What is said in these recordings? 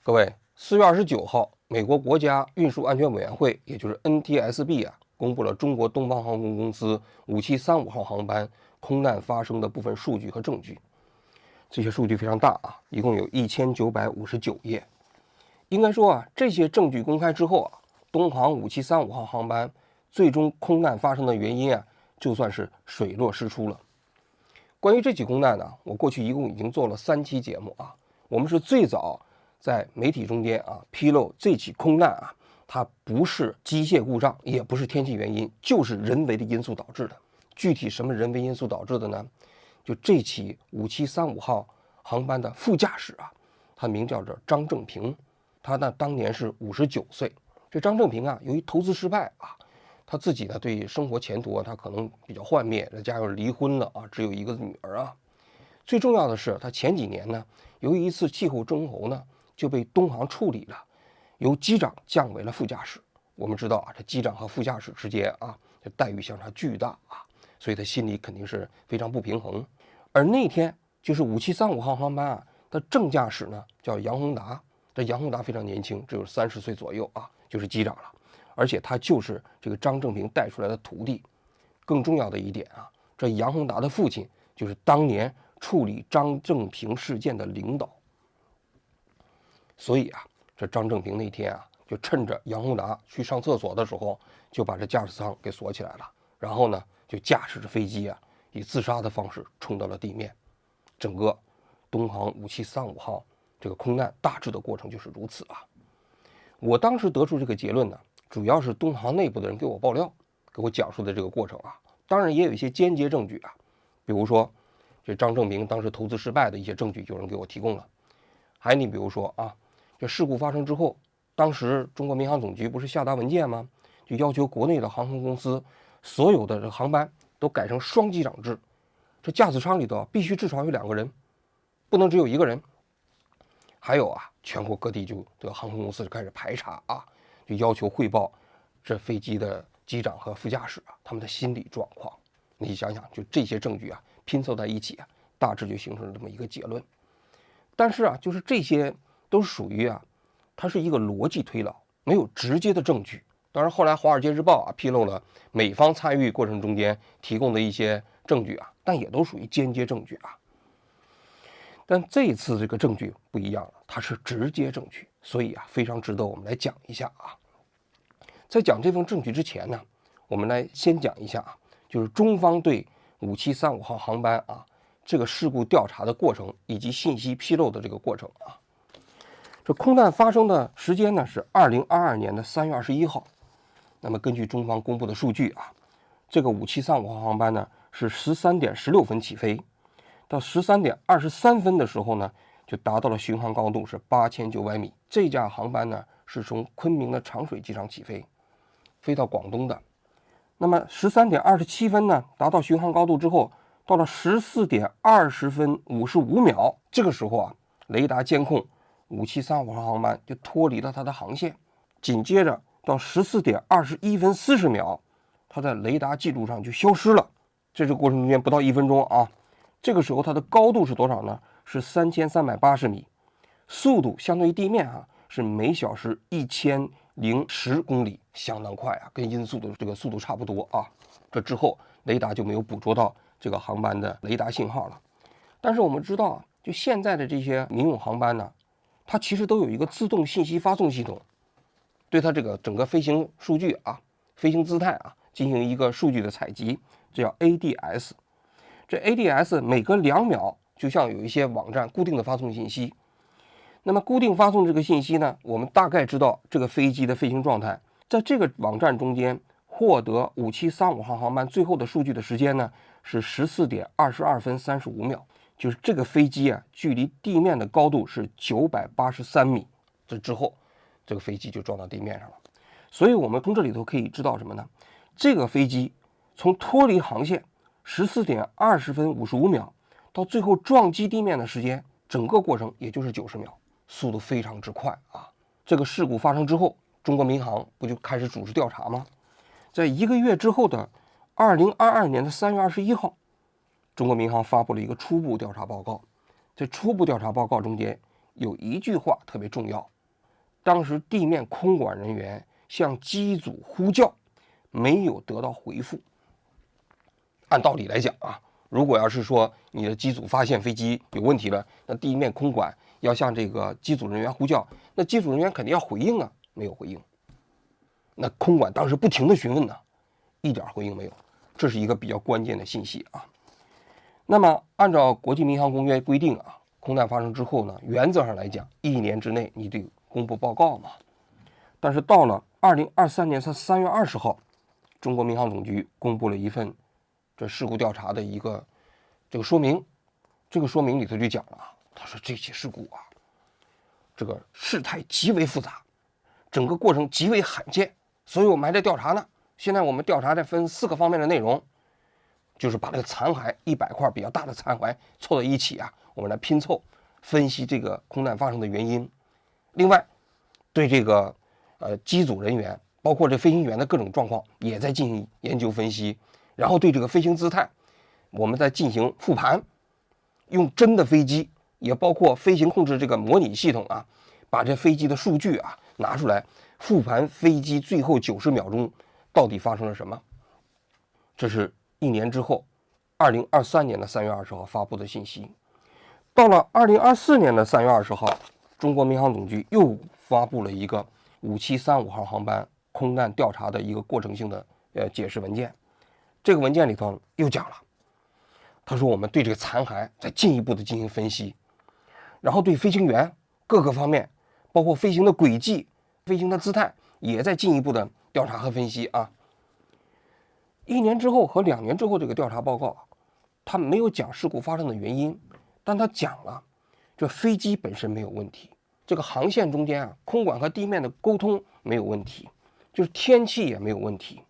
各位，4月29号，美国国家运输安全委员会，也就是 NTSB 公布了中国东方航空公司5735号航班空难发生的部分数据和证据。这些数据非常大一共有1959页。应该说这些证据公开之后东航5735号航班最终空难发生的原因就算是水落石出了。关于这起空难呢，我过去一共已经做了3期节目我们是最早在媒体中间披露这起空难它不是机械故障，也不是天气原因，就是人为的因素导致的。具体什么人为因素导致的呢？就这起5735号航班的副驾驶他名叫做张正平，他呢当年是59岁。这张正平由于投资失败他自己呢对生活前途他可能比较幻灭，再加上离婚了只有一个女儿最重要的是，他前几年呢，由于一次气候争侯呢，就被东航处理了，由机长降为了副驾驶。我们知道这机长和副驾驶之间这待遇相差巨大所以他心里肯定是非常不平衡。而那天就是5735号航班的正驾驶呢叫杨宏达，这杨宏达非常年轻，只有30岁左右就是机长了，而且他就是这个张正平带出来的徒弟。更重要的一点这杨宏达的父亲就是当年处理张正平事件的领导。所以这张正平那天就趁着杨宏达去上厕所的时候，就把这驾驶舱给锁起来了，然后呢就驾驶着飞机以自杀的方式冲到了地面。整个东航5735号这个空难大致的过程就是如此我当时得出这个结论呢，主要是东航内部的人给我爆料，给我讲述的这个过程当然也有一些间接证据比如说这张正平当时投资失败的一些证据有人给我提供了。还你比如说这事故发生之后，当时中国民航总局不是下达文件吗？就要求国内的航空公司所有的这航班都改成双机长制，这驾驶舱里头必须至少有2个人，不能只有1个人。还有全国各地就这个航空公司就开始排查就要求汇报这飞机的机长和副驾驶他们的心理状况。你想想，就这些证据拼凑在一起大致就形成了这么一个结论。但是就是这些都属于它是一个逻辑推导，没有直接的证据。当然后来《华尔街日报》披露了美方参与过程中间提供的一些证据但也都属于间接证据但这一次这个证据不一样了，它是直接证据，所以非常值得我们来讲一下在讲这份证据之前呢，我们来先讲一下就是中方对5735号航班这个事故调查的过程以及信息披露的这个过程这空难发生的时间呢是2022年的3月21号。那么根据中方公布的数据这个5735号航班呢是13点16分起飞，到13点23分的时候呢就达到了巡航高度是8900米。这架航班呢是从昆明的长水机场起飞，飞到广东的。那么13点27分呢达到巡航高度之后，到了14点20分55秒，这个时候雷达监控5735号航班就脱离了它的航线。紧接着到14点21分40秒，它在雷达记录上就消失了。这个过程中间不到1分钟这个时候它的高度是多少呢？是3380米，速度相对于地面是每小时1010公里，相当快跟音速的这个速度差不多这之后雷达就没有捕捉到这个航班的雷达信号了。但是我们知道就现在的这些民用航班呢，它其实都有一个自动信息发送系统，对它这个整个飞行数据飞行姿态进行一个数据的采集，这叫 ADS。 这 ADS 每隔2秒就像有一些网站固定的发送信息。那么固定发送这个信息呢，我们大概知道这个飞机的飞行状态。在这个网站中间获得5735号航班最后的数据的时间呢是14点22分35秒，就是这个飞机距离地面的高度是983米，这之后这个飞机就撞到地面上了。所以我们从这里头可以知道什么呢？这个飞机从脱离航线14点20分55秒到最后撞击地面的时间，整个过程也就是90秒，速度非常之快这个事故发生之后，中国民航不就开始组织调查吗？在1个月之后的2022年的3月21号，中国民航发布了一个初步调查报告。这初步调查报告中间有一句话特别重要，当时地面空管人员向机组呼叫，没有得到回复。按道理来讲啊，如果要是说你的机组发现飞机有问题了，那地面空管要向这个机组人员呼叫，那机组人员肯定要回应啊，没有回应。那空管当时不停地询问呢，一点回应没有，这是一个比较关键的信息啊。那么按照国际民航公约规定啊，空难发生之后呢，原则上来讲，1年之内你得公布报告嘛。但是到了2023年3月20号，中国民航总局公布了一份这事故调查的一个这个说明。这个说明里头就讲了啊，他说这起事故啊，这个事态极为复杂，整个过程极为罕见，所以我们还在调查呢。现在我们调查在分4个方面的内容，就是把这个残骸100块比较大的残骸凑到一起啊，我们来拼凑分析这个空难发生的原因。另外，对这个机组人员，包括这飞行员的各种状况也在进行研究分析，然后对这个飞行姿态，我们在进行复盘，用真的飞机，也包括飞行控制这个模拟系统啊，把这飞机的数据啊拿出来复盘飞机最后90秒钟到底发生了什么。这是1年之后，2023年3月20号发布的信息。到了2024年3月20号，中国民航总局又发布了一个5735号航班空难调查的一个过程性的解释文件。这个文件里头又讲了，他说我们对这个残骸再进一步的进行分析，然后对飞行员各个方面，包括飞行的轨迹、飞行的姿态，也在进一步的调查和分析啊。1年之后和2年之后这个调查报告，他没有讲事故发生的原因，但他讲了，这飞机本身没有问题，这个航线中间啊，空管和地面的沟通没有问题，就是天气也没有问题。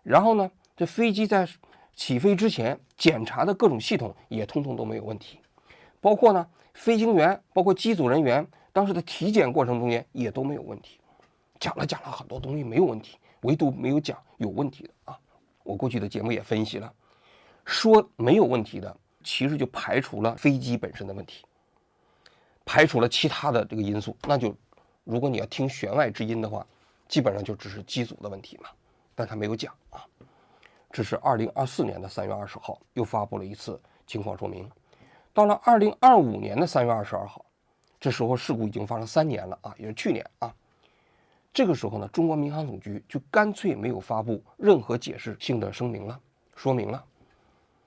然后呢，这飞机在起飞之前检查的各种系统也通通都没有问题，包括呢飞行员，包括机组人员当时的体检过程中间也都没有问题。讲了很多东西没有问题，唯独没有讲有问题的啊。我过去的节目也分析了，说没有问题的，其实就排除了飞机本身的问题，排除了其他的这个因素，那就如果你要听弦外之音的话，基本上就只是机组的问题嘛。但他没有讲啊。这是2024年3月20号又发布了一次情况说明。到了2025年3月22号，这时候事故已经发生3年了啊，也是去年啊。这个时候呢，中国民航总局就干脆没有发布任何解释性的声明了、说明了。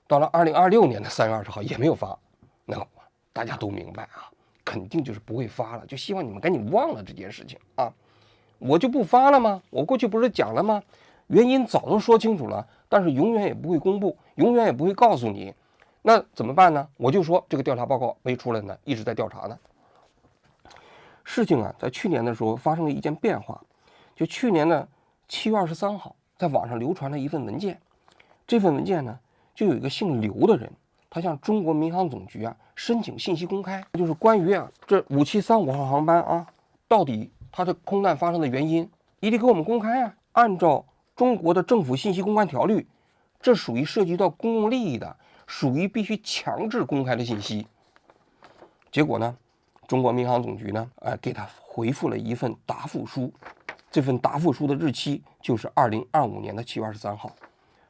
到了2026年3月20号也没有发，那大家都明白啊，肯定就是不会发了，就希望你们赶紧忘了这件事情啊。我就不发了吗？我过去不是讲了吗？原因早都说清楚了，但是永远也不会公布，永远也不会告诉你。那怎么办呢？我就说这个调查报告没出来呢，一直在调查呢。事情啊，在去年的时候发生了一件变化，就去年的7月23号，在网上流传了一份文件。这份文件呢，就有一个姓刘的人，他向中国民航总局啊申请信息公开，就是关于啊这5735号航班啊，到底它的空难发生的原因，你得给我们公开啊。按照中国的政府信息公开条例，这属于涉及到公共利益的，属于必须强制公开的信息。结果呢，中国民航总局呢，给他回复了一份答复书。这份答复书的日期就是2025年7月23号。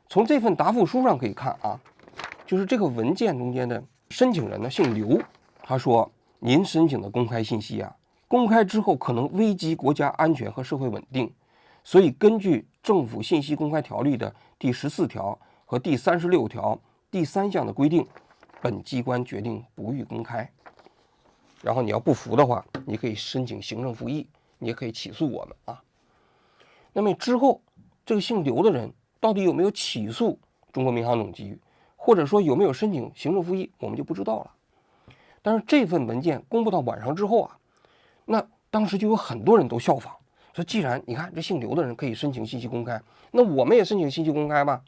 从这份答复书上可以看啊，就是这个文件中间的申请人呢姓刘，他说您申请的公开信息啊，公开之后可能危及国家安全和社会稳定，所以根据政府信息公开条例的第14条和第36条第3项的规定，本机关决定不予公开。然后你要不服的话，你可以申请行政复议，你也可以起诉我们啊。那么之后，这个姓刘的人到底有没有起诉中国民航总局，或者说有没有申请行政复议，我们就不知道了。但是这份文件公布到晚上之后啊，那当时就有很多人都效仿，说既然你看这姓刘的人可以申请信息公开，那我们也申请信息公开吧。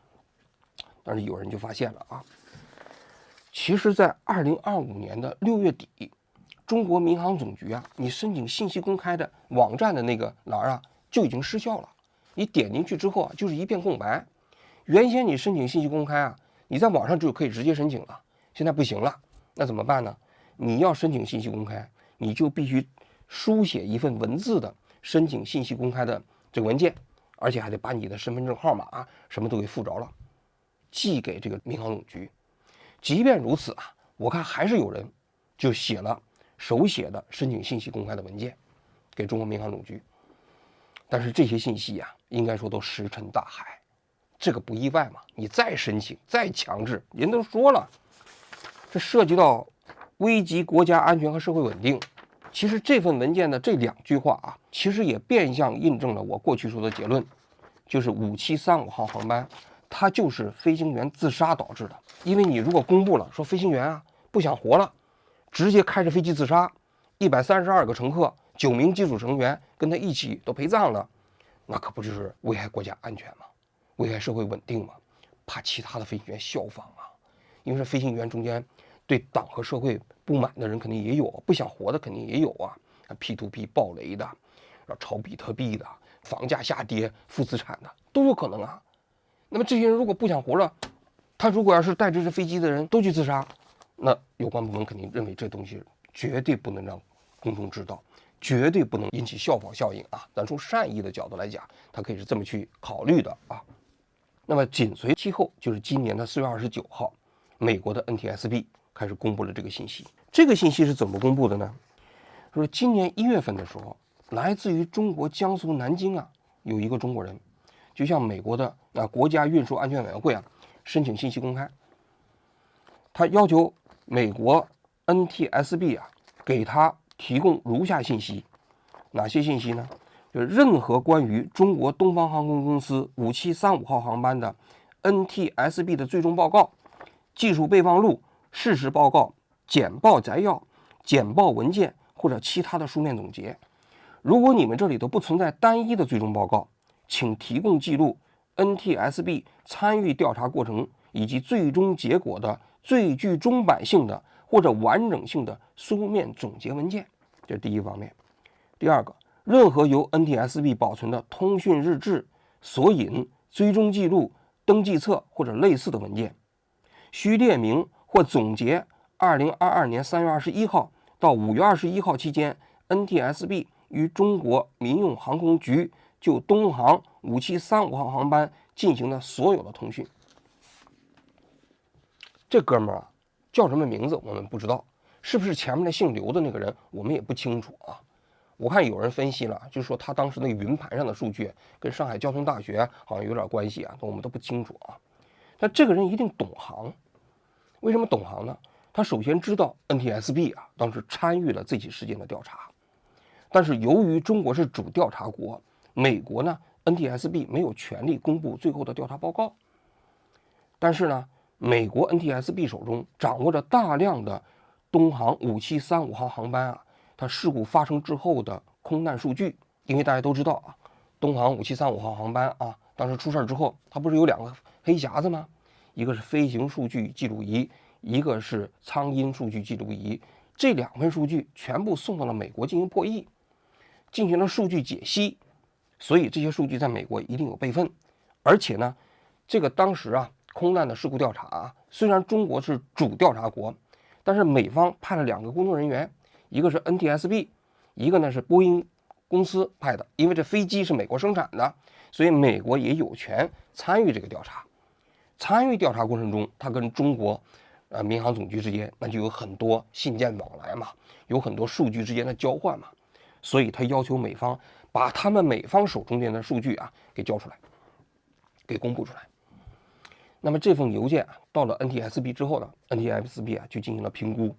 但是有人就发现了啊，其实在2025年6月底，中国民航总局啊，你申请信息公开的网站的那个栏啊，就已经失效了。你点进去之后啊，就是一片空白。原先你申请信息公开啊，你在网上就可以直接申请了，现在不行了。那怎么办呢？你要申请信息公开，你就必须书写一份文字的申请信息公开的这个文件，而且还得把你的身份证号码什么都给附着了，寄给这个民航总局。即便如此啊，我看还是有人就写了手写的申请信息公开的文件给中国民航总局。但是这些信息应该说都石沉大海，这个不意外嘛？你再申请再强制，人都说了，这涉及到危及国家安全和社会稳定。其实这份文件的这2句话其实也变相印证了我过去说的结论，就是5735号航班它就是飞行员自杀导致的。因为你如果公布了说飞行员不想活了，直接开着飞机自杀，132个乘客9名机组成员跟他一起都陪葬了，那可不就是危害国家安全吗？危害社会稳定吗？怕其他的飞行员效仿因为这飞行员中间对党和社会不满的人肯定也有，不想活的肯定也有P2P 暴雷的，炒比特币的，房价下跌负资产的都有可能那么这些人如果不想活了，他如果要是带着这飞机的人都去自杀，那有关部门肯定认为这东西绝对不能让公众知道，绝对不能引起效仿效应咱从善意的角度来讲，他可以是这么去考虑的那么紧随其后就是今年的4月29号，美国的 NTSB 开始公布了这个信息。这个信息是怎么公布的呢？说今年1月份的时候，来自于中国江苏南京有一个中国人，就向美国的国家运输安全委员会申请信息公开。他要求美国 NTSB 给他提供如下信息。哪些信息呢？就是任何关于中国东方航空公司5735号航班的 NTSB 的最终报告、技术备忘录、事实报告、简报摘要、简报文件或者其他的书面总结。如果你们这里头不存在单一的最终报告，请提供记录 NTSB 参与调查过程以及最终结果的最具中版性的或者完整性的书面总结文件。这是第一方面。第二个，任何由 NTSB 保存的通讯日志、索引、追踪记录、登记册或者类似的文件，需列明或总结2022年3月21号到5月21号期间 NTSB 与中国民用航空局就东航5735号航班进行的所有的通讯。这哥们儿叫什么名字我们不知道，是不是前面的姓刘的那个人我们也不清楚我看有人分析了，就说他当时那个云盘上的数据跟上海交通大学好像有点关系我们都不清楚但这个人一定懂行。为什么懂行呢？他首先知道 NTSB 当时参与了这起事件的调查，但是由于中国是主调查国，美国呢 NTSB 没有权利公布最后的调查报告。但是呢，美国 NTSB 手中掌握着大量的东航5735号航班它事故发生之后的空难数据。因为大家都知道东航5735号航班当时出事之后，它不是有2个黑匣子吗？一个是飞行数据记录仪，一个是舱音数据记录仪。这2份数据全部送到了美国进行破译，进行了数据解析，所以这些数据在美国一定有备份。而且呢，这个当时空难的事故调查虽然中国是主调查国，但是美方派了2个工作人员，一个是 NTSB， 一个呢是波音公司派的。因为这飞机是美国生产的，所以美国也有权参与这个调查。参与调查过程中，他跟中国民航总局之间那就有很多信件往来嘛，有很多数据之间的交换嘛，所以他要求美方把他们美方手中间的数据给交出来，给公布出来。那么这封邮件到了 NTSB 之后呢， NTSB 就进行了评估。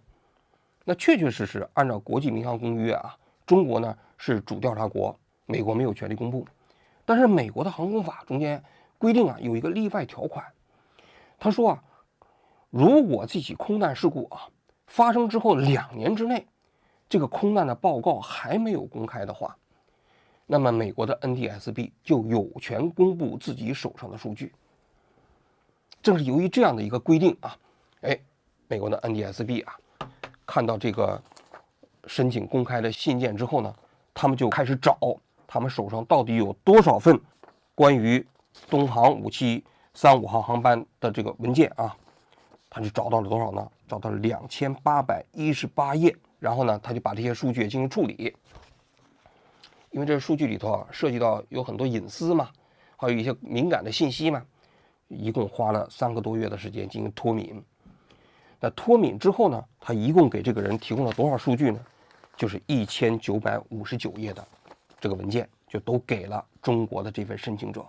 那确确实实按照国际民航公约中国呢是主调查国，美国没有权利公布。但是美国的航空法中间规定有一个例外条款，他说如果这起空难事故发生之后2年之内，这个空难的报告还没有公开的话，那么美国的 NTSB 就有权公布自己手上的数据。正是由于这样的一个规定美国的 NTSB 看到这个申请公开的信件之后呢，他们就开始找他们手上到底有多少份关于东航5735号航班的这个文件他就找到了多少呢？找到了2818页。然后呢，他就把这些数据进行处理。因为这数据里头啊涉及到有很多隐私嘛，还有一些敏感的信息嘛，一共花了3个多月的时间进行脱敏。那脱敏之后呢，他一共给这个人提供了多少数据呢？就是1959页的这个文件，就都给了中国的这份申请者。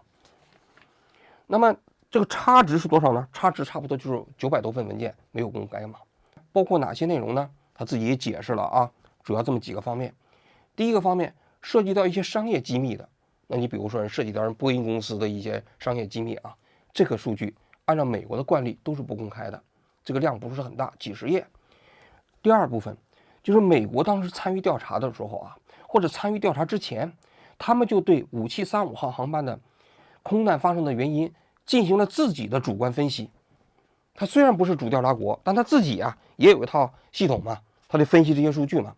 那么这个差值是多少呢？差值差不多就是900多份文件没有公开嘛。包括哪些内容呢？他自己也解释了啊，主要这么几个方面。第一个方面涉及到一些商业机密的，那你比如说涉及到波音公司的一些商业机密啊，这个数据按照美国的惯例都是不公开的，这个量不是很大，几十页。第二部分就是美国当时参与调查的时候啊，或者参与调查之前，他们就对5735号航班的空难发生的原因进行了自己的主观分析。他虽然不是主调查国，但他自己啊也有一套系统嘛，他得分析这些数据嘛。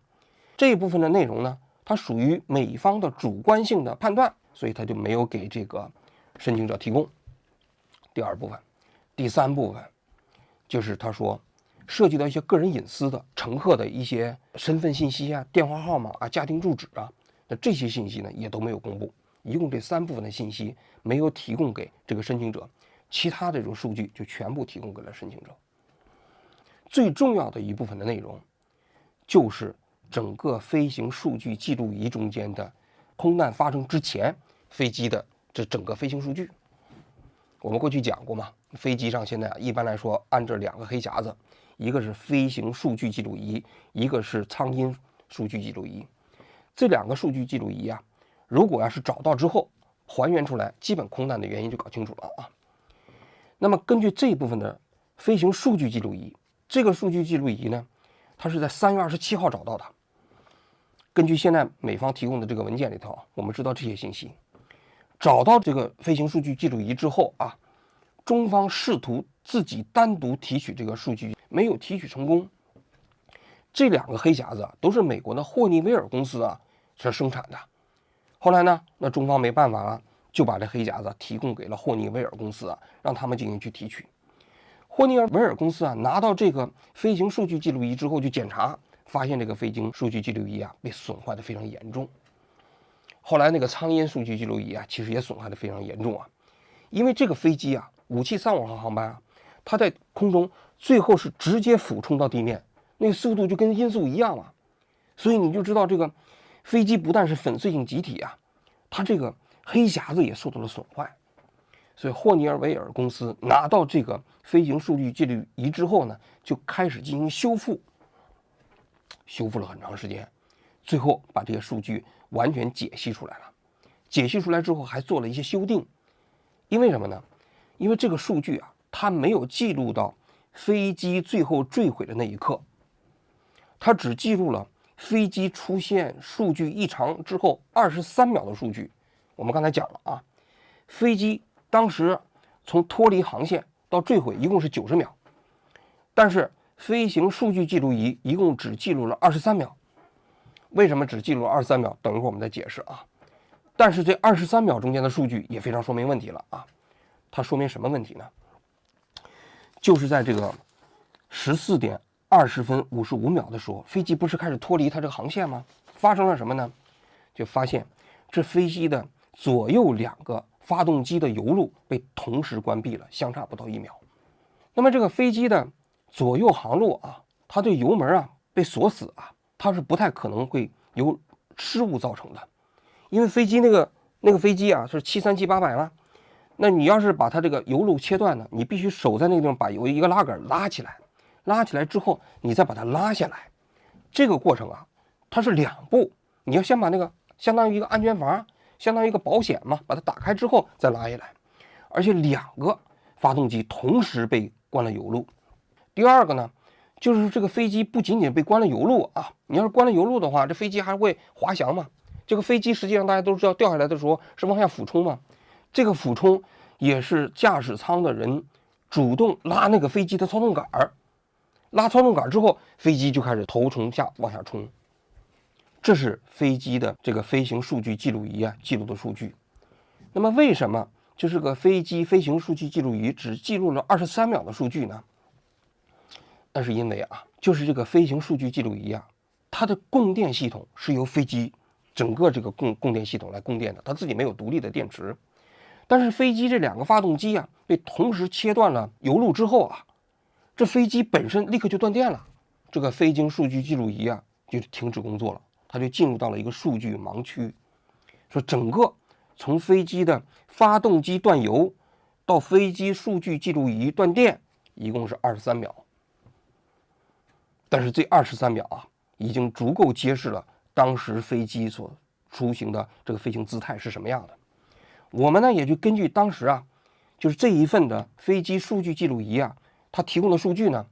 这一部分的内容呢，它属于美方的主观性的判断，所以他就没有给这个申请者提供。第二部分，第三部分就是他说涉及到一些个人隐私的乘客的一些身份信息啊、电话号码啊、家庭住址啊，那这些信息呢也都没有公布。一共这3部分的信息没有提供给这个申请者，其他的这种数据就全部提供给了申请者。最重要的一部分的内容就是整个飞行数据记录仪中间的空难发生之前飞机的这整个飞行数据。我们过去讲过嘛，飞机上现在一般来说安着2个黑匣子，一个是飞行数据记录仪，一个是苍鹰数据记录仪。这2个数据记录仪啊，如果要是找到之后还原出来，基本空难的原因就搞清楚了啊。那么根据这一部分的飞行数据记录仪，这个数据记录仪呢，它是在3月27号找到的。根据现在美方提供的这个文件里头，我们知道这些信息。找到这个飞行数据记录仪之后啊，中方试图自己单独提取这个数据，没有提取成功。这2个黑匣子都是美国的霍尼韦尔公司啊是生产的。后来呢，那中方没办法了，就把这黑匣子提供给了霍尼韦尔公司啊，让他们进行去提取。霍尼韦尔公司啊拿到这个飞行数据记录仪之后就检查，发现这个飞行数据记录仪啊被损坏的非常严重。后来那个苍鹰数据记录仪啊，其实也损害的非常严重啊，因为这个飞机啊，5735号航班啊，它在空中最后是直接俯冲到地面，那个速度就跟音速一样啊，所以你就知道这个飞机不但是粉碎性集体啊，它这个黑匣子也受到了损坏。所以霍尼韦尔公司拿到这个飞行数据记录仪之后呢，就开始进行修复，修复了很长时间，最后把这些数据完全解析出来了。解析出来之后还做了一些修订，因为什么呢？因为这个数据啊，它没有记录到飞机最后坠毁的那一刻，它只记录了飞机出现数据异常之后23秒的数据。我们刚才讲了啊，飞机当时从脱离航线到坠毁一共是90秒，但是飞行数据记录仪一共只记录了23秒。为什么只记录了23秒？等一会儿我们再解释啊。但是这23秒中间的数据也非常说明问题了啊。它说明什么问题呢？就是在这个14点20分55秒的时候，飞机不是开始脱离它这个航线吗？发生了什么呢？就发现这飞机的左右2个发动机的油路被同时关闭了，相差不到1秒。那么这个飞机的左右航路啊，它对油门啊被锁死啊，它是不太可能会由失误造成的，因为飞机那个飞机啊是737-800嘛，那你要是把它这个油路切断呢，你必须守在那个地方，把有一个拉杆拉起来，拉起来之后你再把它拉下来，这个过程啊，它是2步，你要先把那个相当于一个安全阀，相当于一个保险嘛，把它打开之后再拉下来，而且2个发动机同时被关了油路。第二个呢，就是这个飞机不仅仅被关了油路啊，你要是关了油路的话，这飞机还会滑翔嘛。这个飞机实际上大家都知道，掉下来的时候是往下俯冲嘛，这个俯冲也是驾驶舱的人主动拉那个飞机的操纵杆，拉操纵杆之后，飞机就开始头从下往下冲。这是飞机的这个飞行数据记录仪啊记录的数据。那么为什么就是个飞机飞行数据记录仪只记录了23秒的数据呢？那是因为啊，就是这个飞行数据记录仪啊，它的供电系统是由飞机整个这个供电系统来供电的，它自己没有独立的电池。但是飞机这2个发动机啊被同时切断了油路之后啊，这飞机本身立刻就断电了，这个飞行数据记录仪啊就停止工作了，它就进入到了一个数据盲区。说整个从飞机的发动机断油到飞机数据记录仪断电，一共是23秒。但是这23秒啊，已经足够揭示了当时飞机所出行的这个飞行姿态是什么样的。我们呢也就根据当时啊，就是这一份的飞机数据记录仪啊，它提供的数据呢，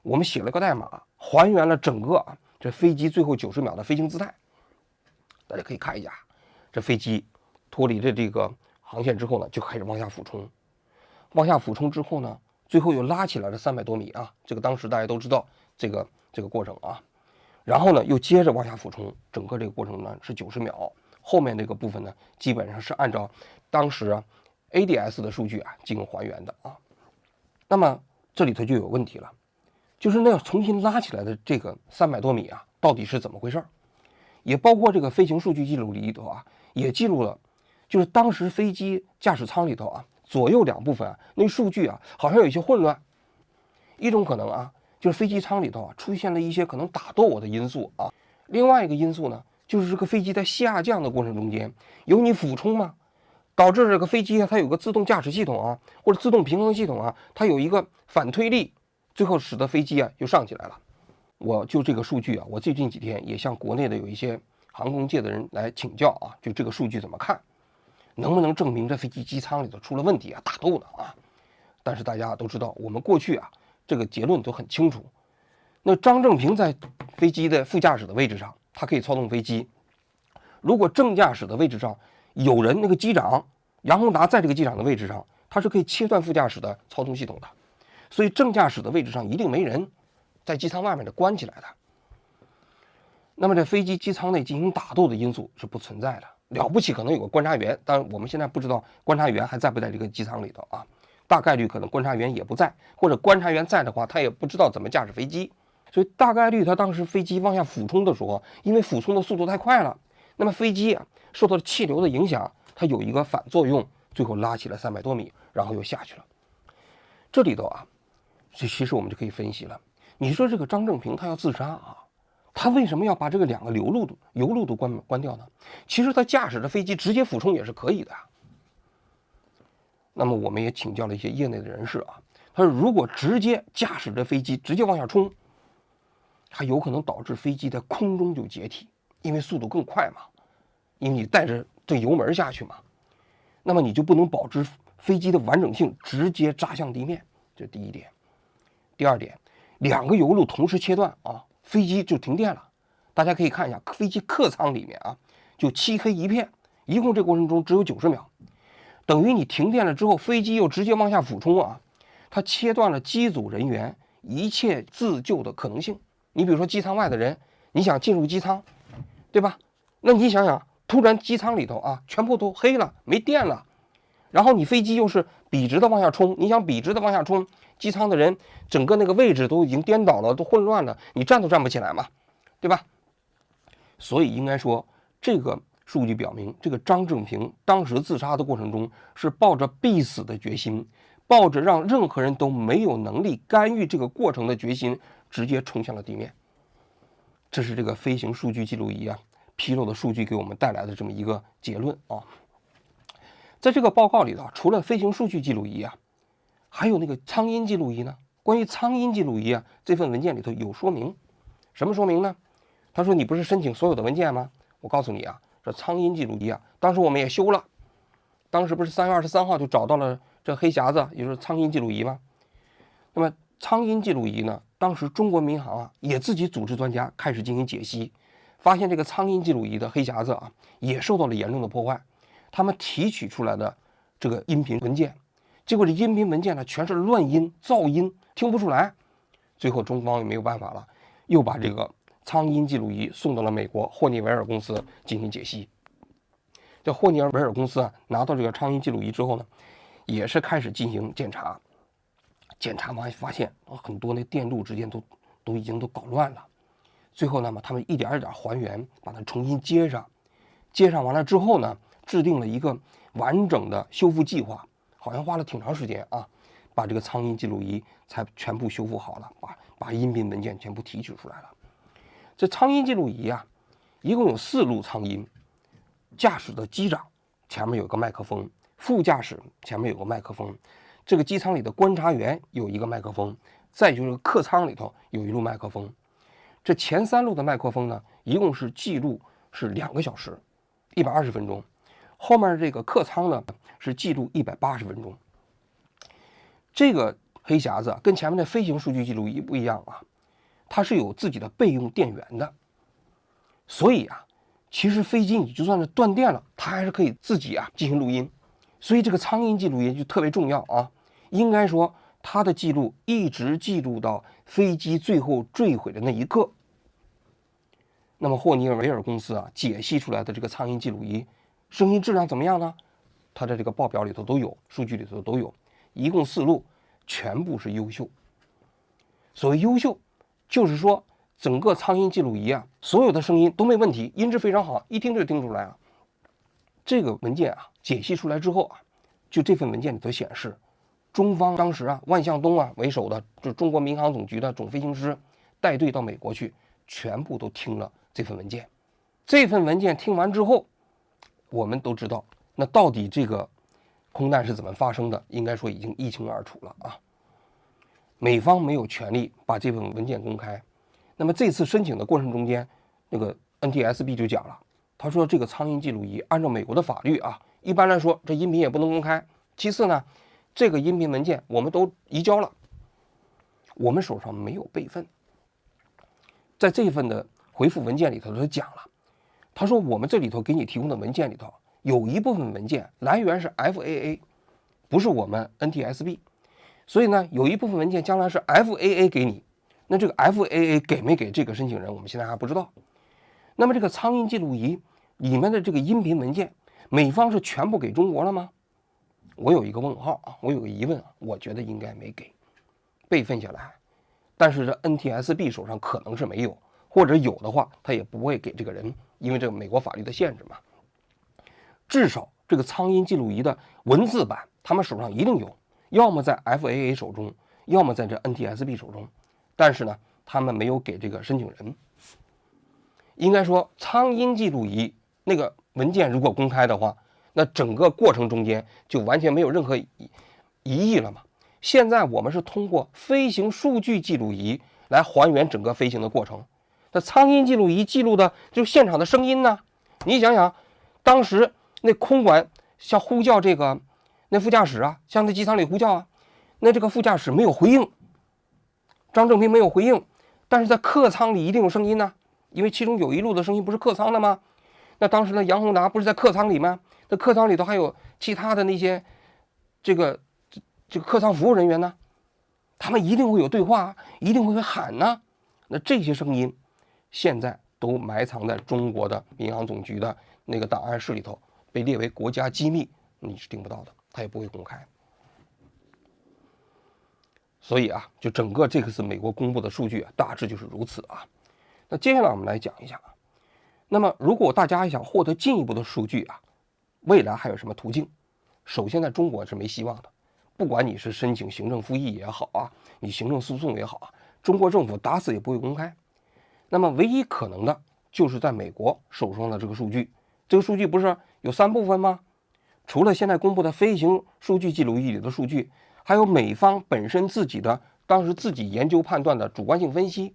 我们写了个代码，还原了整个这飞机最后90秒的飞行姿态。大家可以看一下，这飞机脱离了这个航线之后呢，就开始往下俯冲，往下俯冲之后呢，最后又拉起来了300多米啊，这个当时大家都知道这个过程啊。然后呢，又接着往下俯冲，整个这个过程呢是90秒。后面这个部分呢，基本上是按照当时ADS 的数据进行还原的啊。那么这里头就有问题了，就是那要重新拉起来的这个300多米到底是怎么回事？也包括这个飞行数据记录里头也记录了，就是当时飞机驾驶舱里头左右2部分那数据好像有一些混乱。一种可能就是飞机舱里头出现了一些可能打斗的因素另外一个因素呢，就是这个飞机在下降的过程中间，由你俯冲嘛，导致这个飞机它有个自动驾驶系统或者自动平衡系统它有一个反推力，最后使得飞机又上起来了。我就这个数据我最近几天也向国内的有一些航空界的人来请教就这个数据怎么看，能不能证明这飞机机舱里头出了问题打斗呢但是大家都知道，我们过去这个结论都很清楚。那张正平在飞机的副驾驶的位置上，他可以操纵飞机。如果正驾驶的位置上有人，那个机长杨宏达在这个机长的位置上，他是可以切断副驾驶的操纵系统的。所以正驾驶的位置上一定没人，在机舱外面的关起来的。那么这飞机机舱内进行打斗的因素是不存在的，了不起可能有个观察员，但我们现在不知道观察员还在不在这个机舱里头大概率可能观察员也不在，或者观察员在的话，他也不知道怎么驾驶飞机。所以大概率他当时飞机往下俯冲的时候，因为俯冲的速度太快了，那么飞机受到气流的影响，它有一个反作用，最后拉起了300多米，然后又下去了。这里头其实我们就可以分析了，你说这个张正平他要自杀他为什么要把这个2个油路都关掉呢？其实他驾驶着飞机直接俯冲也是可以的。那么我们也请教了一些业内的人士他说如果直接驾驶着飞机直接往下冲，它有可能导致飞机在空中就解体，因为速度更快嘛，因为你带着这油门下去嘛，那么你就不能保持飞机的完整性，直接扎向地面，这是第一点。第二点，2个油路同时切断飞机就停电了。大家可以看一下飞机客舱里面就漆黑一片，一共这个过程中只有90秒，等于你停电了之后，飞机又直接往下俯冲它切断了机组人员一切自救的可能性。你比如说机舱外的人，你想进入机舱，对吧？那你想想，突然机舱里头全部都黑了，没电了，然后你飞机又是笔直的往下冲，你想笔直的往下冲，机舱的人整个那个位置都已经颠倒了，都混乱了，你站都站不起来嘛，对吧？所以应该说，这个数据表明，这个张正平当时自杀的过程中是抱着必死的决心，抱着让任何人都没有能力干预这个过程的决心，直接冲向了地面。这是这个飞行数据记录仪披露的数据给我们带来的这么一个结论在这个报告里头，除了飞行数据记录仪还有那个苍音记录仪呢。关于苍音记录仪这份文件里头有说明。什么说明呢？他说你不是申请所有的文件吗？我告诉你这苍音记录仪当时我们也修了，当时不是3月23号就找到了这黑匣子，也就是苍音记录仪吗？那么苍音记录仪呢，当时中国民航也自己组织专家开始进行解析，发现这个苍音记录仪的黑匣子也受到了严重的破坏。他们提取出来的这个音频文件，结果这音频文件呢全是乱音、噪音，听不出来。最后中方也没有办法了，又把这个苍音记录仪送到了美国霍尼韦尔公司进行解析。这霍尼韦尔公司拿到这个苍音记录仪之后呢，也是开始进行检查。检查完发现很多那电路之间都已经搞乱了。最后呢他们一点一点还原，把它重新接上。接上完了之后呢，制定了一个完整的修复计划，好像花了挺长时间啊，把这个苍鹰记录仪才全部修复好了，把音频文件全部提取出来了。这苍鹰记录仪啊，一共有4路苍鹰，驾驶的机长前面有个麦克风，副驾驶前面有个麦克风，这个机舱里的观察员有一个麦克风，再就是客舱里头有1路麦克风。这前3路的麦克风呢，一共是记录是2个小时，120分钟，后面这个客舱呢是记录180分钟。这个黑匣子跟前面的飞行数据记录仪不一样啊，它是有自己的备用电源的，所以啊，其实飞机你就算是断电了，它还是可以自己进行录音。所以这个苍鹰记录仪就特别重要啊，应该说它的记录一直记录到飞机最后坠毁的那一刻。那么霍尼尔维尔公司解析出来的这个苍鹰记录仪声音质量怎么样呢？它的这个报表里头都有，数据里头都有，一共4路，全部是优秀。所谓优秀，就是说整个苍鹰记录仪所有的声音都没问题，音质非常好，一听就听出来了。这个文件解析出来之后就这份文件里头显示，中方当时万向东为首的就中国民航总局的总飞行师带队到美国去，全部都听了这份文件。这份文件听完之后，我们都知道那到底这个空难是怎么发生的，应该说已经一清二楚了啊。美方没有权利把这份文件公开。那么这次申请的过程中间，那个 NTSB 就讲了，他说这个苍鹰记录仪按照美国的法律一般来说这音频也不能公开。其次呢，这个音频文件我们都移交了，我们手上没有备份。在这份的回复文件里头他讲了，他说我们这里头给你提供的文件里头有一部分文件来源是 FAA， 不是我们 NTSB， 所以呢有一部分文件将来是 FAA 给你，那这个 FAA 给没给这个申请人我们现在还不知道。那么这个苍鹰记录仪里面的这个音频文件，美方是全部给中国了吗？我有一个问号我有个疑问我觉得应该没给，备份下来。但是这 NTSB 手上可能是没有，或者有的话他也不会给这个人，因为这个美国法律的限制嘛。至少这个苍鹰记录仪的文字版他们手上一定有，要么在 FAA 手中，要么在这 NTSB 手中，但是呢他们没有给这个申请人。应该说苍鹰记录仪那个文件如果公开的话，那整个过程中间就完全没有任何疑义了嘛。现在我们是通过飞行数据记录仪来还原整个飞行的过程，那苍鹰记录仪记录的就是现场的声音呢。你想想当时那空管像呼叫这个那副驾驶像在机舱里呼叫那这个副驾驶没有回应，张正平没有回应，但是在客舱里一定有声音呢，因为其中有1路的声音不是客舱的吗？那当时呢杨宏达不是在客舱里吗？那客舱里头还有其他的那些这个客舱服务人员呢，他们一定会有对话，一定会喊呢。那这些声音现在都埋藏在中国的民航总局的那个档案室里头，被列为国家机密，你是听不到的，他也不会公开。所以就整个这个是美国公布的数据大致就是如此那接下来我们来讲一下那么如果大家想获得进一步的数据未来还有什么途径？首先在中国是没希望的，不管你是申请行政复议也好你行政诉讼也好中国政府打死也不会公开。那么唯一可能的就是在美国手上的这个数据，这个数据不是有3部分吗？除了现在公布的飞行数据记录仪里的数据，还有美方本身自己的当时自己研究判断的主观性分析，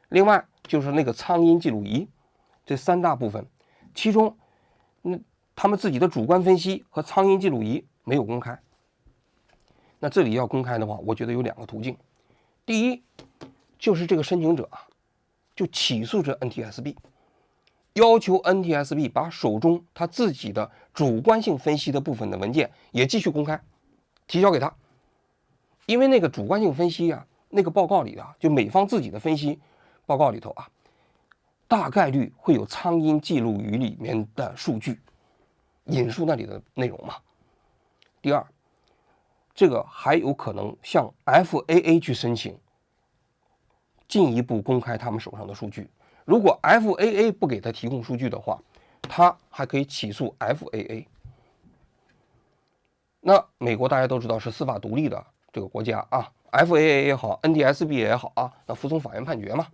另外就是那个苍鹰记录仪，这3大部分，其中他们自己的主观分析和苍鹰记录仪没有公开。那这里要公开的话，我觉得有2个途径。第一就是这个申请者就起诉这 NTSB， 要求 NTSB 把手中他自己的主观性分析的部分的文件也继续公开，提交给他。因为那个主观性分析那个报告里就美方自己的分析报告里头大概率会有苍鹰记录仪里面的数据，引述那里的内容嘛。第二，这个还有可能向 FAA 去申请进一步公开他们手上的数据。如果 FAA 不给他提供数据的话，他还可以起诉 FAA。那美国大家都知道是司法独立的这个国家啊 ，FAA 也好 ，NTSB 也好啊，那服从法院判决嘛。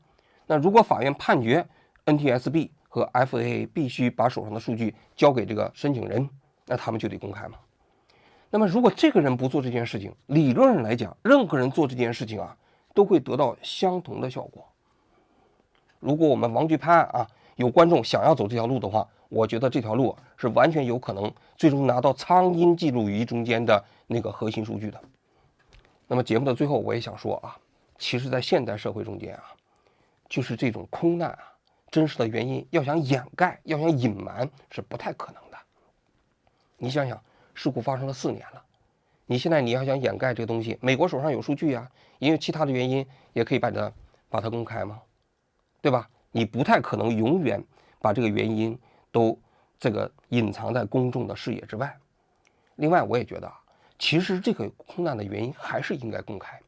那如果法院判决 NTSB 和 FAA 必须把手上的数据交给这个申请人，那他们就得公开嘛。那么如果这个人不做这件事情，理论上来讲，任何人做这件事情啊，都会得到相同的效果。如果我们王局拍案啊，有观众想要走这条路的话，我觉得这条路是完全有可能最终拿到苍蝇记录仪中间的那个核心数据的。那么节目的最后，我也想说啊，其实在现代社会中间啊，就是这种空难啊，真实的原因要想掩盖、要想隐瞒是不太可能的。你想想，事故发生了4年了，你现在你要想掩盖这个东西，美国手上有数据啊，因为其他的原因也可以把它公开吗？对吧？你不太可能永远把这个原因都这个隐藏在公众的视野之外。另外，我也觉得啊，其实这个空难的原因还是应该公开。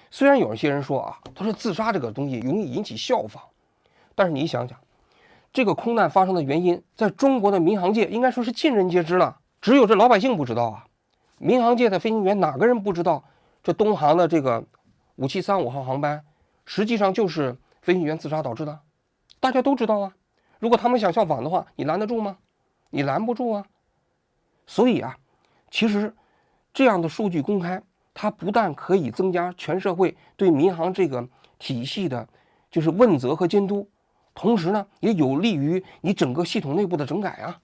虽然有一些人说啊，他说自杀这个东西容易引起效仿，但是你想想，这个空难发生的原因，在中国的民航界应该说是尽人皆知了，只有这老百姓不知道啊。民航界的飞行员哪个人不知道，这东航的这个5735号航班，实际上就是飞行员自杀导致的，大家都知道啊。如果他们想效仿的话，你拦得住吗？你拦不住啊。所以啊，其实这样的数据公开，它不但可以增加全社会对民航这个体系的就是问责和监督，同时呢，也有利于你整个系统内部的整改啊。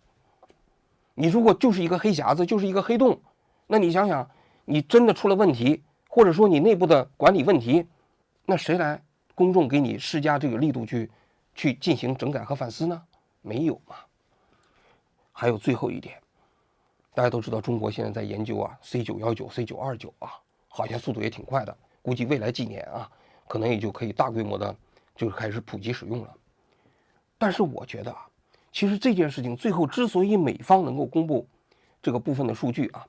你如果就是一个黑匣子，就是一个黑洞，那你想想，你真的出了问题，或者说你内部的管理问题，那谁来公众给你施加这个力度去进行整改和反思呢？没有嘛。还有最后一点，大家都知道中国现在在研究啊 C919、C929啊，好像速度也挺快的，估计未来几年啊，可能也就可以大规模的就开始普及使用了。但是我觉得啊，其实这件事情最后之所以美方能够公布这个部分的数据啊，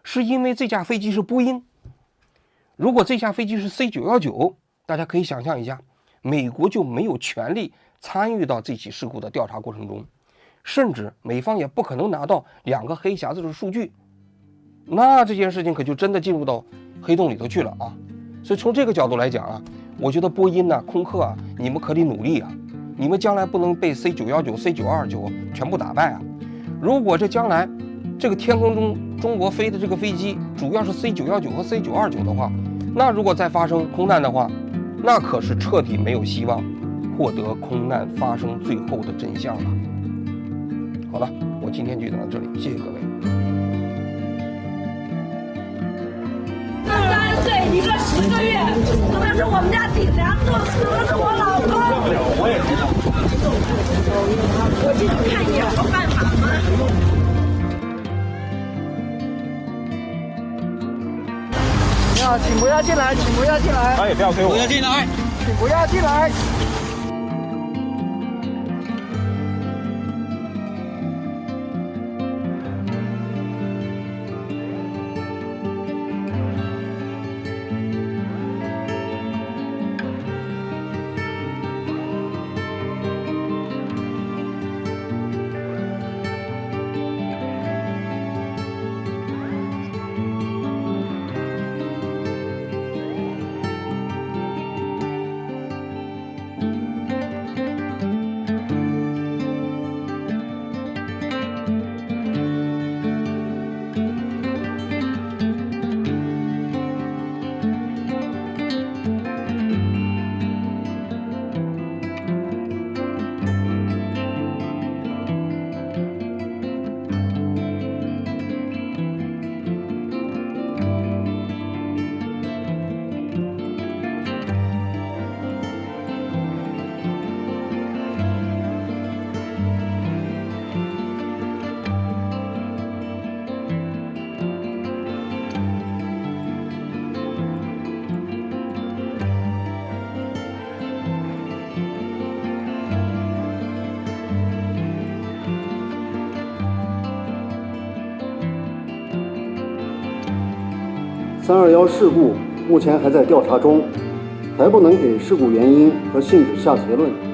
是因为这架飞机是波音。如果这架飞机是 C919，大家可以想象一下，美国就没有权利参与到这起事故的调查过程中，甚至美方也不可能拿到2个黑匣子的数据，那这件事情可就真的进入到黑洞里头去了啊！所以从这个角度来讲啊，我觉得波音呢、空客啊，你们可得努力啊，你们将来不能被 C919、C929全部打败啊！如果这将来这个天空中中国飞的这个飞机主要是 C919和 C929的话，那如果再发生空难的话，那可是彻底没有希望获得空难发生最后的真相了。好了，我今天就讲到这里，谢谢各位。3岁一个10个月，死的是我们家顶梁柱，死的是我老公。我也知道。我进去看一眼，有办法吗？你好，请不要进来，请不要进来。哎，不要推我！不要进来，请不要进来。321事故目前还在调查中，还不能给事故原因和性质下结论。